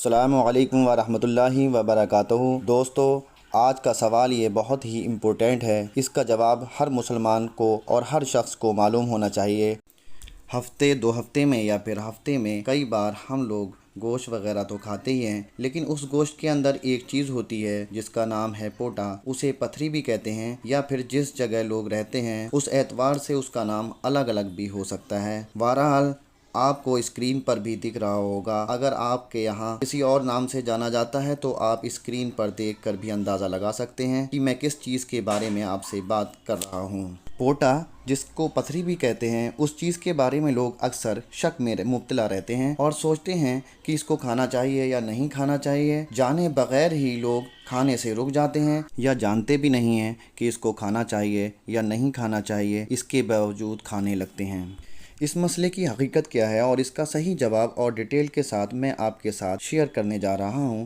السلام علیکم ورحمۃ اللہ وبرکاتہ۔ دوستو، آج کا سوال یہ بہت ہی امپورٹنٹ ہے۔ اس کا جواب ہر مسلمان کو اور ہر شخص کو معلوم ہونا چاہیے۔ ہفتے دو ہفتے میں یا پھر ہفتے میں کئی بار ہم لوگ گوشت وغیرہ تو کھاتے ہی ہیں، لیکن اس گوشت کے اندر ایک چیز ہوتی ہے جس کا نام ہے پوٹا۔ اسے پتھری بھی کہتے ہیں، یا پھر جس جگہ لوگ رہتے ہیں اس اعتبار سے اس کا نام الگ الگ بھی ہو سکتا ہے۔ بہرحال آپ کو اسکرین پر بھی دکھ رہا ہوگا۔ اگر آپ کے یہاں کسی اور نام سے جانا جاتا ہے تو آپ اسکرین پر دیکھ کر بھی اندازہ لگا سکتے ہیں کہ میں کس چیز کے بارے میں آپ سے بات کر رہا ہوں۔ پوٹا، جس کو پتھری بھی کہتے ہیں، اس چیز کے بارے میں لوگ اکثر شک میں مبتلا رہتے ہیں اور سوچتے ہیں کہ اس کو کھانا چاہیے یا نہیں کھانا چاہیے۔ جانے بغیر ہی لوگ کھانے سے رک جاتے ہیں یا جانتے بھی نہیں ہیں کہ اس کو کھانا چاہیے یا نہیں کھانا چاہیے، اس کے باوجود کھانے لگتے ہیں۔ اس مسئلے کی حقیقت کیا ہے اور اس کا صحیح جواب اور ڈیٹیل کے ساتھ میں آپ کے ساتھ شیئر کرنے جا رہا ہوں۔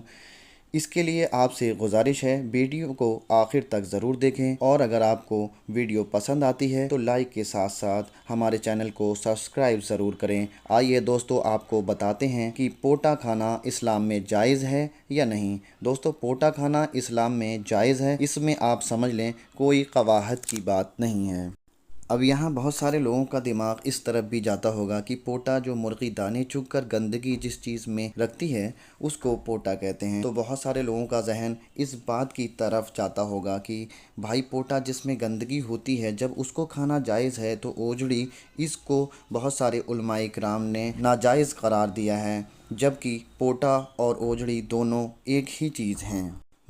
اس کے لیے آپ سے گزارش ہے ویڈیو کو آخر تک ضرور دیکھیں، اور اگر آپ کو ویڈیو پسند آتی ہے تو لائک کے ساتھ ساتھ ہمارے چینل کو سبسکرائب ضرور کریں۔ آئیے دوستو، آپ کو بتاتے ہیں کہ پوٹا کھانا اسلام میں جائز ہے یا نہیں۔ دوستو، پوٹا کھانا اسلام میں جائز ہے، اس میں آپ سمجھ لیں کوئی قباحت کی بات نہیں ہے۔ اب یہاں بہت سارے لوگوں کا دماغ اس طرف بھی جاتا ہوگا کہ پوٹا، جو مرغی دانے چگ کر گندگی جس چیز میں رکھتی ہے اس کو پوٹا کہتے ہیں، تو بہت سارے لوگوں کا ذہن اس بات کی طرف جاتا ہوگا کہ بھائی پوٹا جس میں گندگی ہوتی ہے جب اس کو کھانا جائز ہے تو اوجڑی، اس کو بہت سارے علماء کرام نے ناجائز قرار دیا ہے، جبکہ پوٹا اور اوجڑی دونوں ایک ہی چیز ہیں۔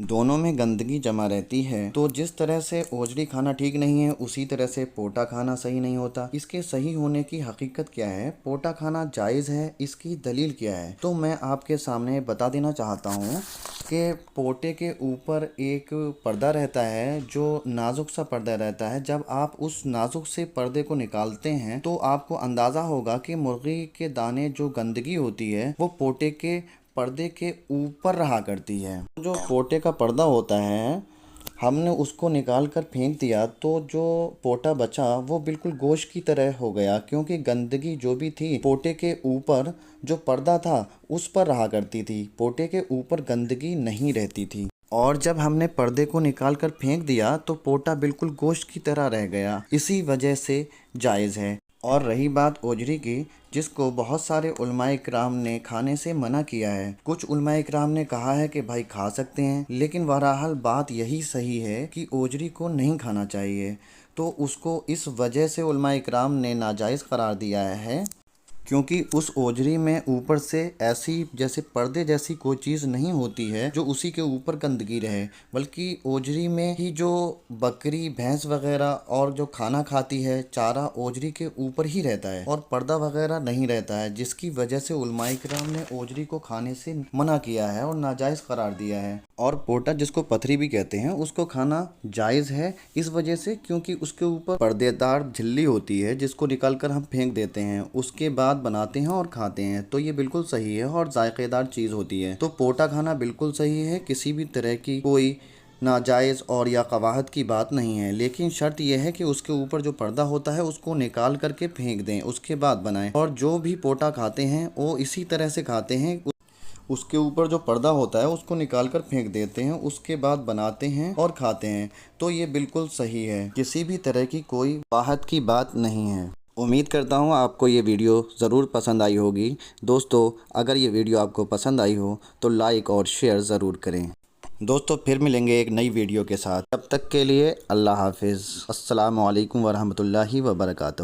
دونوں میں گندگی جمع رہتی ہے، تو جس طرح سے اوجڑی کھانا ٹھیک نہیں ہے اسی طرح سے پوٹا کھانا صحیح نہیں ہوتا۔ اس کے صحیح ہونے کی حقیقت کیا ہے، پوٹا کھانا جائز ہے، اس کی دلیل کیا ہے، تو میں آپ کے سامنے بتا دینا چاہتا ہوں کہ پوٹے کے اوپر ایک پردہ رہتا ہے جو نازک سا پردہ رہتا ہے۔ جب آپ اس نازک سے پردے کو نکالتے ہیں تو آپ کو اندازہ ہوگا کہ مرغی کے دانے جو گندگی ہوتی ہے وہ پوٹے کے پردے کے اوپر رہا کرتی ہے۔ جو پوٹے کا پردہ ہوتا ہے، ہم نے اس کو نکال کر پھینک دیا تو جو پوٹا بچا وہ بالکل گوشت کی طرح ہو گیا، کیونکہ گندگی جو بھی تھی پوٹے کے اوپر جو پردہ تھا اس پر رہا کرتی تھی، پوٹے کے اوپر گندگی نہیں رہتی تھی۔ اور جب ہم نے پردے کو نکال کر پھینک دیا تو پوٹا بالکل گوشت کی طرح رہ گیا، اسی وجہ سے جائز ہے۔ اور رہی بات اوجڑی کی، جس کو بہت سارے علماء کرام نے کھانے سے منع کیا ہے، کچھ علماء کرام نے کہا ہے کہ بھائی کھا سکتے ہیں، لیکن بہرحال بات یہی صحیح ہے کہ اوجڑی کو نہیں کھانا چاہیے۔ تو اس کو اس وجہ سے علماء کرام نے ناجائز قرار دیا ہے کیونکہ اس اوجڑی میں اوپر سے ایسی جیسے پردے جیسی کوئی چیز نہیں ہوتی ہے جو اسی کے اوپر گندگی رہے، بلکہ اوجڑی میں ہی جو بکری بھینس وغیرہ اور جو کھانا کھاتی ہے چارہ اوجڑی کے اوپر ہی رہتا ہے اور پردہ وغیرہ نہیں رہتا ہے، جس کی وجہ سے علماء کرام نے اوجڑی کو کھانے سے منع کیا ہے اور ناجائز قرار دیا ہے۔ اور پوٹا، جس کو پتھری بھی کہتے ہیں، اس کو کھانا جائز ہے اس وجہ سے کیونکہ اس کے اوپر پردے دار جھلی ہوتی ہے جس کو نکال کر ہم پھینک دیتے ہیں، اس کے بعد بناتے ہیں اور کھاتے ہیں، تو یہ بالکل صحیح ہے اور ذائقے دار چیز ہوتی ہے۔ تو پوٹا کھانا بالکل صحیح ہے، کسی بھی طرح کی کوئی ناجائز اور یا قباحت کی بات نہیں ہے، لیکن شرط یہ ہے کہ اس کے اوپر جو پردہ ہوتا ہے اس کو نکال کر کے پھینک دیں، اس کے بعد بنائیں۔ اور جو بھی پوٹا کھاتے ہیں وہ اسی طرح سے کھاتے ہیں، اس کے اوپر جو پردہ ہوتا ہے اس کو نکال کر پھینک دیتے ہیں، اس کے بعد بناتے ہیں اور کھاتے ہیں، تو یہ بالکل صحیح ہے، کسی بھی طرح کی کوئی قباحت کی بات نہیں ہے۔ امید کرتا ہوں آپ کو یہ ویڈیو ضرور پسند آئی ہوگی۔ دوستو، اگر یہ ویڈیو آپ کو پسند آئی ہو تو لائک اور شیئر ضرور کریں۔ دوستو، پھر ملیں گے ایک نئی ویڈیو کے ساتھ، تب تک کے لیے اللہ حافظ۔ السلام علیکم ورحمۃ اللہ وبرکاتہ۔